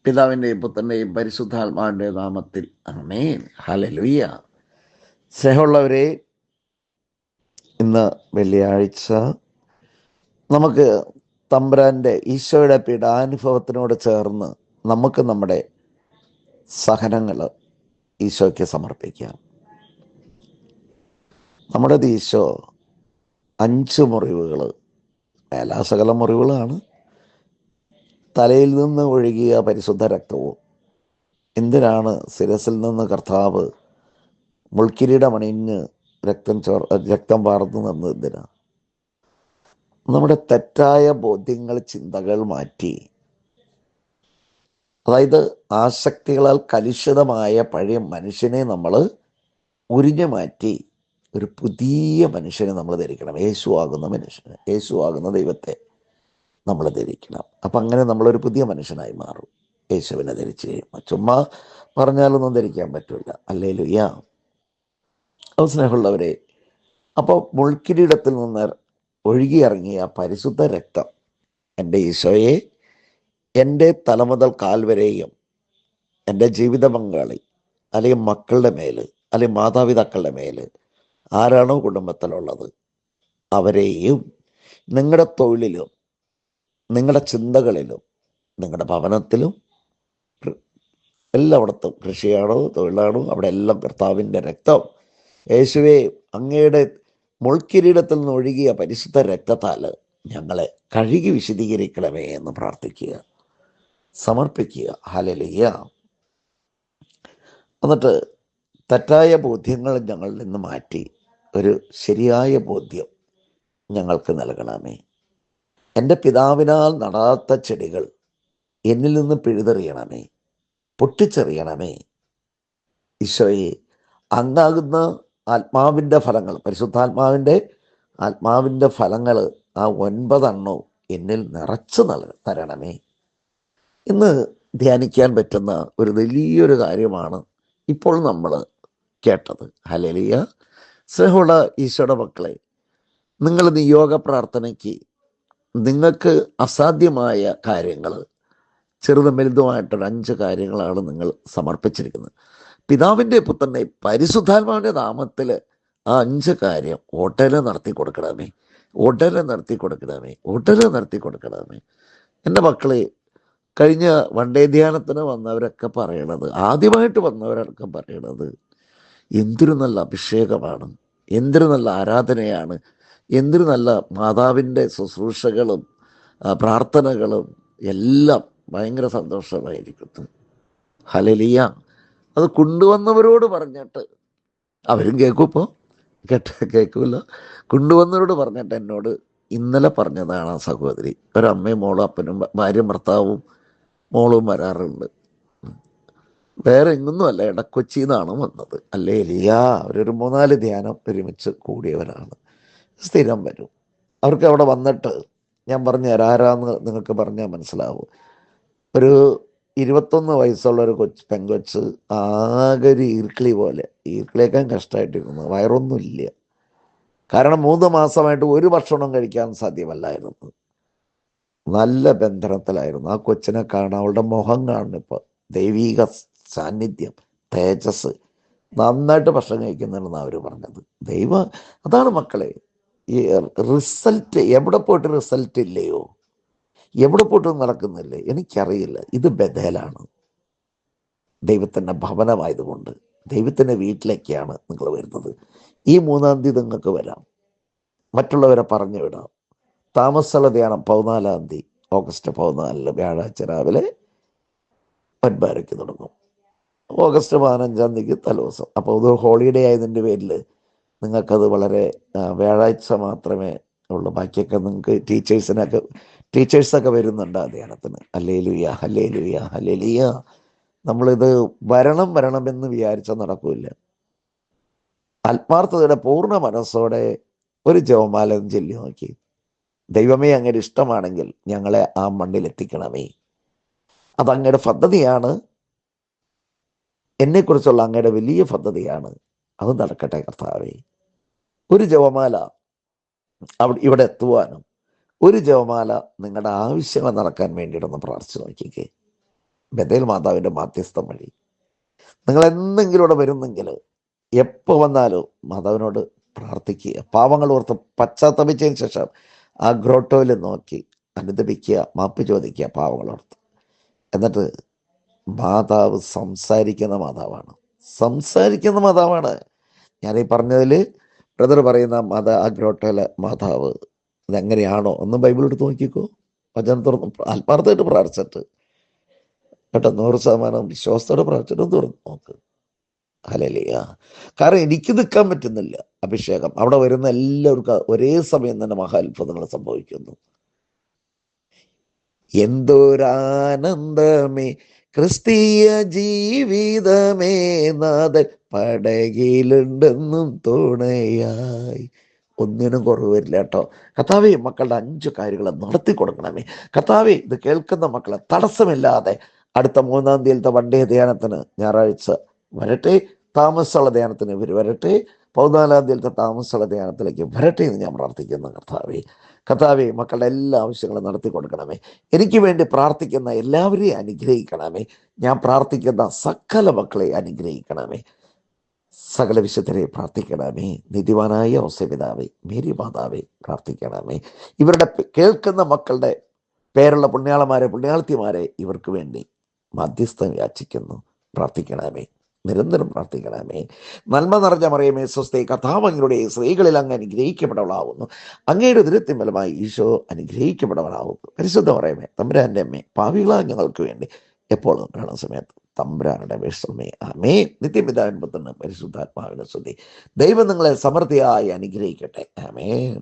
പിതാവിൻ്റെയും പുത്രൻ്റെയും പരിശുദ്ധാത്മാവിൻ്റെ നാമത്തിൽ ആമേൻ. ഹല്ലേലൂയ. സ്നേഹമുള്ളവരെ, ഇന്ന് വെള്ളിയാഴ്ച നമുക്ക് തമ്പുരാൻ്റെ ഈശോയുടെ പീഡാനുഭവത്തിനോട് ചേർന്ന് നമുക്ക് നമ്മുടെ സഹനങ്ങൾ ഈശോയ്ക്ക് സമർപ്പിക്കാം. നമ്മുടെ ഈശോ 5 മുറിവുകൾ, സകല മുറിവുകളാണ്, തലയിൽ നിന്ന് ഒഴുകിയ പരിശുദ്ധ രക്തവും. എന്തിനാണ് ശിരസിൽ നിന്ന് കർത്താവ് മുൾക്കിരീടമണിഞ്ഞ് രക്തം വാർന്നു നിന്നത്? എന്തിനാ? നമ്മുടെ തെറ്റായ ബോധ്യങ്ങൾ, ചിന്തകൾ മാറ്റി, അതായത് ആസക്തികളാൽ കലുഷിതമായ പഴയ മനുഷ്യനെ നമ്മൾ ഉരിഞ്ഞു മാറ്റി ഒരു പുതിയ മനുഷ്യനെ നമ്മൾ ധരിക്കണം. യേശു ആകുന്ന മനുഷ്യനെ, യേശു ആകുന്ന ദൈവത്തെ നമ്മൾ ധരിക്കണം. അപ്പം അങ്ങനെ നമ്മളൊരു പുതിയ മനുഷ്യനായി മാറും യേശുവിനെ ധരിച്ച് കഴിയുമ്പോൾ. ചുമ്മാ പറഞ്ഞാലൊന്നും ധരിക്കാൻ പറ്റില്ല. ഹല്ലേലൂയ. സ്നേഹമുള്ളവരെ, അപ്പോൾ മുൾക്കിരീടത്തിൽ നിന്ന് ഒഴുകിയിറങ്ങിയ പരിശുദ്ധ രക്തം എൻ്റെ ഈശോയെ എൻ്റെ തല മുതൽ കാൽ വരെയും എൻ്റെ ജീവിത പങ്കാളി അല്ലെങ്കിൽ മക്കളുടെ മേൽ അല്ലെങ്കിൽ മാതാപിതാക്കളുടെ മേൽ ആരാണോ കുടുംബത്തിലുള്ളത് അവരെയും നിങ്ങളുടെ തൊഴിലിലും നിങ്ങളുടെ ചിന്തകളിലും നിങ്ങളുടെ ഭവനത്തിലും എല്ലായിടത്തും, കൃഷിയാണോ തൊഴിലാണോ അവിടെ എല്ലാം കർത്താവിൻ്റെ രക്തം, യേശുവേ അങ്ങയുടെ മുൾക്കിരീടത്തിൽ നിന്ന് ഒഴുകിയ പരിശുദ്ധ രക്തത്താൽ ഞങ്ങളെ കഴുകി വിശദീകരിക്കണമേ എന്ന് പ്രാർത്ഥിക്കുക, സമർപ്പിക്കുക. ഹല്ലേലൂയ. എന്നിട്ട് തെറ്റായ ബോധ്യങ്ങൾ ഞങ്ങളിൽ നിന്ന് മാറ്റി ഒരു ശരിയായ ബോധ്യം ഞങ്ങൾക്ക് നൽകണമേ. എൻ്റെ പിതാവിനാൽ നടാത്ത ചെടികൾ എന്നിൽ നിന്ന് പിഴുതെറിയണമേ, പൊട്ടിച്ചെറിയണമേ. ഈശോയെ, അങ്ങാകുന്ന ആത്മാവിൻ്റെ ഫലങ്ങൾ, ആത്മാവിൻ്റെ ഫലങ്ങൾ ആ 9 എണ്ണവും എന്നിൽ നിറച്ചു തരണമേ. ഇന്ന് ധ്യാനിക്കാൻ പറ്റുന്ന ഒരു വലിയൊരു കാര്യമാണ് ഇപ്പോൾ നമ്മൾ കേട്ടത്. ഹല്ലേലൂയ. സ്നേഹമുള്ള ഈശോയുടെ മക്കളെ, നിങ്ങൾ നിയോഗ പ്രാർത്ഥനയ്ക്ക് നിങ്ങൾക്ക് അസാധ്യമായ കാര്യങ്ങൾ, ചെറുതും വലുതുമായിട്ടൊരു 5 കാര്യങ്ങളാണ് നിങ്ങൾ സമർപ്പിച്ചിരിക്കുന്നത്. പിതാവിൻ്റെ പുത്രൻ്റെ പരിശുദ്ധാത്മാവിൻ്റെ നാമത്തിൽ ആ 5 കാര്യം ഉടനെ നടത്തി കൊടുക്കണമേ, ഉടനെ നടത്തി കൊടുക്കണമേ, ഉടനെ നടത്തി കൊടുക്കണമേ. എൻ്റെ മക്കളെ, കഴിഞ്ഞ വൺഡേ ധ്യാനത്തിന് വന്നവരൊക്കെ പറയണത്, ആദ്യമായിട്ട് വന്നവരൊക്കെ പറയണത്, എന്തൊരു നല്ല അഭിഷേകമാണ്, എന്തൊരു നല്ല ആരാധനയാണ്, എന്തൊരു നല്ല മാതാവിൻ്റെ ശുശ്രൂഷകളും പ്രാർത്ഥനകളും എല്ലാം ഭയങ്കര സന്തോഷമായിരിക്കുന്നു. ഹല്ലേലൂയ. അത് കൊണ്ടുവന്നവരോട് പറഞ്ഞിട്ട് അവരും കേൾക്കും. ഇപ്പോൾ കേൾക്കുമല്ലോ. കൊണ്ടുവന്നവരോട് പറഞ്ഞിട്ട് എന്നോട് ഇന്നലെ പറഞ്ഞതാണ് ആ സഹോദരി. ഒരമ്മയും മോളും അപ്പനും ഭാര്യയും ഭർത്താവും മോളും വരാറുണ്ട്. വേറെ എങ്ങൊന്നുമല്ല, ഇടക്കൊച്ചിയിൽ നിന്നാണ് വന്നത്. ഹല്ലേലൂയ. അവരൊരു 3-4 ധ്യാനം ഒരുമിച്ച് കൂടിയവരാണ്. സ്ഥിരം വരും. അവർക്ക് അവിടെ വന്നിട്ട് ഞാൻ പറഞ്ഞു തരാം, ആരാന്ന് നിങ്ങൾക്ക് പറഞ്ഞാൽ മനസ്സിലാവും. ഒരു 21 വയസ്സുള്ള ഒരു പെങ്കൊച്ച്, ആകെ ഒരു ഈർക്കിളി പോലെ, ഈർക്കിളിയേക്കാൻ കഷ്ടമായിട്ടിരുന്നു, വയറൊന്നുമില്ല. കാരണം 3 മാസമായിട്ട് ഒരു ഭക്ഷണം കഴിക്കാൻ സാധ്യമല്ലായിരുന്നു. നല്ല ബന്ധനത്തിലായിരുന്നു. ആ കൊച്ചിനെ കാണാൻ, അവളുടെ മുഖം കാണുന്നു ഇപ്പോൾ, ദൈവീക സാന്നിധ്യം, തേജസ്, നന്നായിട്ട് ഭക്ഷണം കഴിക്കുന്നുണ്ടെന്നാണ് അവർ പറഞ്ഞത്. അതാണ് മക്കളെ, ഈ റിസൾട്ട് എവിടെ പോയിട്ട് റിസൾട്ട് ഇല്ലയോ, എവിടെ പോയിട്ടും നടക്കുന്നില്ലേ എനിക്കറിയില്ല. ഇത് ബഥേലാണ്, ദൈവത്തിൻ്റെ ഭവനമായതുകൊണ്ട് ദൈവത്തിൻ്റെ വീട്ടിലേക്കാണ് നിങ്ങൾ വരുന്നത്. ഈ 3-ാം തീയതി നിങ്ങൾക്ക് വരാം, മറ്റുള്ളവരെ പറഞ്ഞു വിടാം. താമസസ്ഥല ധ്യാനം 14-ാം തീയതി, ഓഗസ്റ്റ് 14 വ്യാഴാഴ്ച രാവിലെ 9:30 തുടങ്ങും. ഓഗസ്റ്റ് 15-ാം തീയതിക്ക് തലേദിവസം. അപ്പോൾ ഇത് ഹോളിഡേ ആയതിൻ്റെ പേരിൽ നിങ്ങൾക്കത് വളരെ വ്യാഴാഴ്ച മാത്രമേ ഉള്ളൂ. ബാക്കിയൊക്കെ നിങ്ങൾക്ക് ടീച്ചേഴ്സൊക്കെ വരുന്നുണ്ട് ആ ധ്യാനത്തിന്. Hallelujah, hallelujah, hallelujah. നമ്മളിത് വരണമെന്ന് വിചാരിച്ചാൽ നടക്കില്ല. ആത്മാർത്ഥതയുടെ പൂർണ്ണ മനസ്സോടെ ഒരു ജപമാല ചൊല്ലി നോക്കി, ദൈവമേ അങ്ങയുടെ ഇഷ്ടമാണെങ്കിൽ ഞങ്ങളെ ആ മണ്ണിൽ എത്തിക്കണമേ. അതങ്ങയുടെ പദ്ധതിയാണ്, എന്നെക്കുറിച്ചുള്ള അങ്ങയുടെ വലിയ പദ്ധതിയാണ്. അത് നടക്കട്ടെ കർത്താവേ. ഒരു ജപമാല ഇവിടെ എത്തുവാനും, ഒരു ജപമാല നിങ്ങളുടെ ആവശ്യങ്ങൾ നടക്കാൻ വേണ്ടിയിട്ടൊന്ന് പ്രാർത്ഥിച്ചു നോക്കിക്കേ. ബഥേൽ മാതാവിൻ്റെ മാധ്യസ്ഥം വഴി. നിങ്ങൾ എന്തെങ്കിലും ഇവിടെ വരുന്നെങ്കിൽ എപ്പോൾ വന്നാലും മാതാവിനോട് പ്രാർത്ഥിക്കുക. പാവങ്ങൾ ഓർത്ത് പശ്ചാത്തപിച്ചതിന് ശേഷം ആ ഗ്രോട്ടോയിൽ നോക്കി അനുദപിക്കുക, മാപ്പ് ചോദിക്കുക പാവങ്ങളോർത്ത്. എന്നിട്ട് മാതാവ് സംസാരിക്കുന്ന മാതാവാണ്. ഞാനീ പറഞ്ഞതിൽ ബ്രദർ പറയുന്ന ആ ഗ്രോട്ടോയിലെ മാതാവ് അതെങ്ങനെയാണോ ഒന്ന് ബൈബിൾ എടുത്ത് നോക്കിക്കോ. വചനം തുറന്ന് ആത്മാർത്ഥമായിട്ട് പ്രാർത്ഥിച്ചിട്ട് കേട്ടോ, 100% വിശ്വാസത്തോടെ പ്രാർത്ഥിച്ചിട്ട് തുറന്ന് നോക്ക്. ഹല്ലേലൂയ. കാരണം എനിക്ക് നിൽക്കാൻ പറ്റുന്നില്ല അഭിഷേകം. അവിടെ വരുന്ന എല്ലാവർക്കും ഒരേ സമയം തന്നെ മഹാത്ഭുതങ്ങൾ സംഭവിക്കുന്നു. എന്തൊരാനന്ദമേ ക്രിസ്തീയ ജീവിതമേ, നാഥൻ പടകിലുണ്ടെന്നും തുണയായി. ഒന്നിനും കുറവ് വരില്ല കേട്ടോ. കർത്താവേ, മക്കളുടെ 5 കാര്യങ്ങൾ നടത്തി കൊടുക്കണമേ. കർത്താവേ, ഇത് കേൾക്കുന്ന മക്കളെ തടസ്സമില്ലാതെ അടുത്ത 3-ാം തീയതിയിലത്തെ വൺഡേ ധ്യാനത്തിന് ഞായറാഴ്ച വരട്ടെ, താമസമുള്ള ധ്യാനത്തിന് ഇവർ വരട്ടെ, 14-ാം തീയതിയിലത്തെ താമസമുള്ള ധ്യാനത്തിലേക്ക് വരട്ടെ എന്ന് ഞാൻ പ്രാർത്ഥിക്കുന്നു. കർത്താവേ, മക്കളുടെ എല്ലാ ആവശ്യങ്ങളും നടത്തി കൊടുക്കണമേ. എനിക്ക് വേണ്ടി പ്രാർത്ഥിക്കുന്ന എല്ലാവരെയും അനുഗ്രഹിക്കണമേ. ഞാൻ പ്രാർത്ഥിക്കുന്ന സകല മക്കളെ അനുഗ്രഹിക്കണമേ. സകല വിശുദ്ധരെ പ്രാർത്ഥിക്കണമേ. നീതിവാനായ ഔസേപിതാവേ, മേരി മാതാവേ പ്രാർത്ഥിക്കണമേ. ഇവരുടെ കേൾക്കുന്ന മക്കളുടെ പേരുള്ള പുണ്യാളന്മാരെ പുണ്യാളത്തിമാരെ ഇവർക്ക് വേണ്ടി മധ്യസ്ഥം യാചിക്കുന്നു. പ്രാർത്ഥിക്കണമേ, നിരന്തരം പ്രാർത്ഥിക്കണമേ. നന്മ നിറഞ്ഞ മറിയമേ സ്വസ്തി, കർത്താവ് അങ്ങയുടെ സ്ത്രീകളിൽ അങ്ങ് അനുഗ്രഹിക്കപ്പെടവളാവുന്നു. അങ്ങയുടെ ഉദരത്തിൻ ഫലമായി ഈശോ അനുഗ്രഹിക്കപ്പെടവളാവുന്നു. പരിശുദ്ധ മറിയമേ തമ്പുരാന്റെ അമ്മേ, പാപികളായ ഞങ്ങൾക്ക് വേണ്ടി എപ്പോഴും മരണസമയത്ത് തമ്പുരാനുടെ അപേക്ഷമേ. ആമേ. നിത്യപിതാവിൻ പുത്രനും പരിശുദ്ധാത്മാവിനും സ്തുതി. ദൈവം നിങ്ങളെ സമൃദ്ധിയായി അനുഗ്രഹിക്കട്ടെ. ആമേൻ.